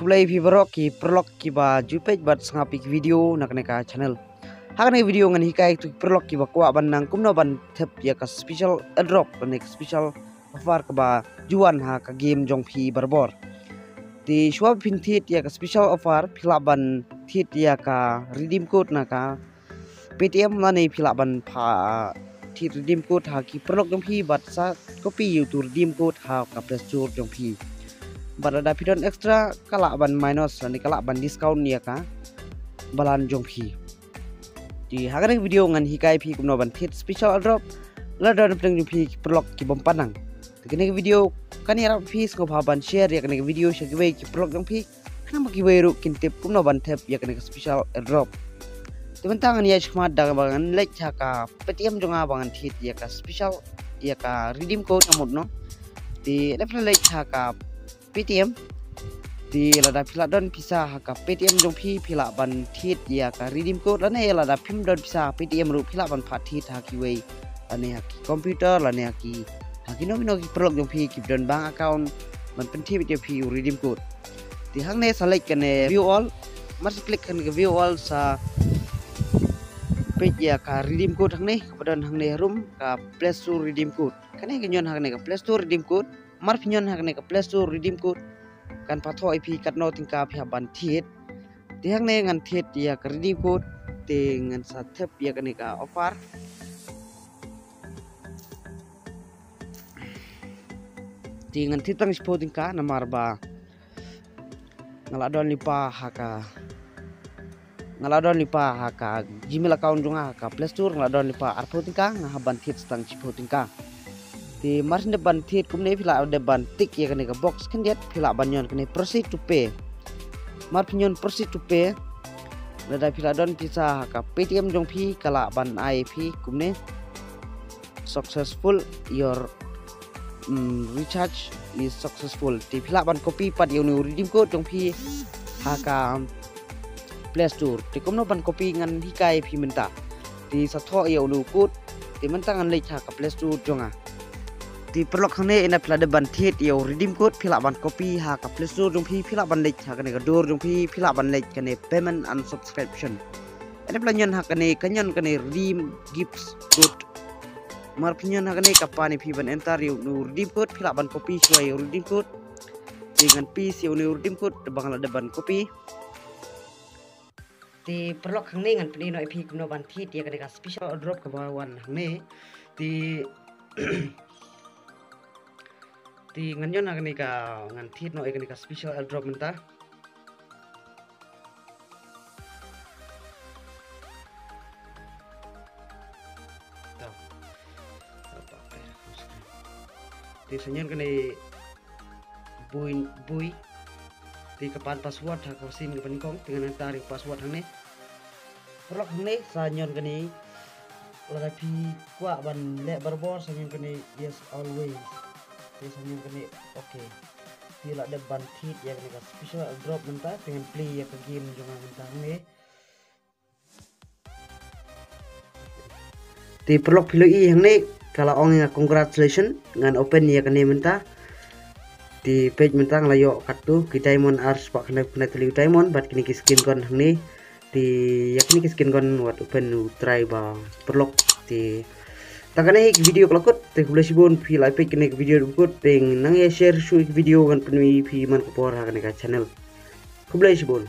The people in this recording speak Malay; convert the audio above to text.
kublai vi barok ki perlok ki ba jupej bat sangapi video nak neka channel. Hakne video ngan hikai tu perlok ki ba kwa ban nang kumno ban thep ya ka special drop nek special offer ka ba juan ha ka game jong phi barbor. Ti shwa pin thit ya ka special offer phila ban thit ya ka redeem code na ka PTM la nei phila ban pha thit redeem code ha ki perlok jong phi bat sa copy you to redeem code ha ka Play Store jong phi. Ada pidon extra kalak ban minus dan kalak ban discount ya ka balan jong phi di hagan video ngan hikai phi kumno ban thit special drop la don peng jong phi perlok ki bom panang kene video kan ya phi sko ban share ya kene video share ki perlok jong phi kana maki ru kin tip kumno ban thep ya kene special drop tementangan ya chmat da bangan lek ka PTM jonga bangan thit ya ka special ya ka redeem code amot no di level lek ka PTM di lada pila don bisa haka PTM jong phi pila ban thit ya ka redeem code lane lada phim don bisa PTM ru pila ban phat thit haki wei lane haki computer lane haki no ki perlok jong phi ki don bank account man pen thit jong phi redeem code di hang ne select kane view all mas klik kan ke view all sa page ya ka redeem code hang ne kemudian hang ne room ka Play Store redeem code kane nyon hang ne ka Play Store redeem code mar pinyon hak ne ka Play Store redeem code kan patho IP kat no tingka phi ban thit ti hak ne ngan thit ya ka redeem code te ngan sa thep ya ka ne ka offer ti ngan thit tang spo tingka namar ba ngaladon lipa haka Gmail account junga ka Play Store ngaladon lipa arpo tingka ngahaban thit tang spo tingka di mars depan thit kumne phila depan tik ya kene ka box kan dia phila banyon kene proceed to pay mar pinyon proceed to pay lada phila don pisa ka PTM jong phi kala ban IP kumne successful your recharge is successful ti phila ban copy pat yo redeem code jong phi haka Play Store ti kumno ban copy ngan hikai phi menta ti satho yo nu code ti mentangan lek ka Play Store jonga di perlok hane ina pila deban thit yo redeem code phila ban copy ha ka Play Store jong phi phila ban lek ha kane ka dor jong phi phila ban lek kane payment and subscription ina pila nyon ha kane kanyon kane redeem gifts code mar pinyon ha kane ka pani phi ban enter yo redeem code phila ban copy shwa yo redeem code dengan pi yo redeem code bangala deban copy di perlok hane ngan pini no IP kuno ban thit ya kane ka special drop ka bawan hane di ti nganyon na kani ka ngan thit no kani ka special airdrop menta ti senyon kani bui ti kapan password ha ko sim ke panikong dengan tarik password hang ne perlok hang ne sanyon kani lada pi kwa ban le barbor sanyon kani yes always biasanya kene oke bila ada bantit ya kene special drop mentah dengan play ya ke game juga mentah ne di perlok pilih yang ne kalau ong congratulations dengan open ya kene mentah di page mentah layo kartu kita diamond ars pak kena teli diamond bat kini skin kon hang ne di ya kini skin kon wat open try ba perlok di takane video kelakot te kuble sibon phi like kene video dukut teng nang ya share video kan penui phi man ko por ha kene ka channel kuble sibon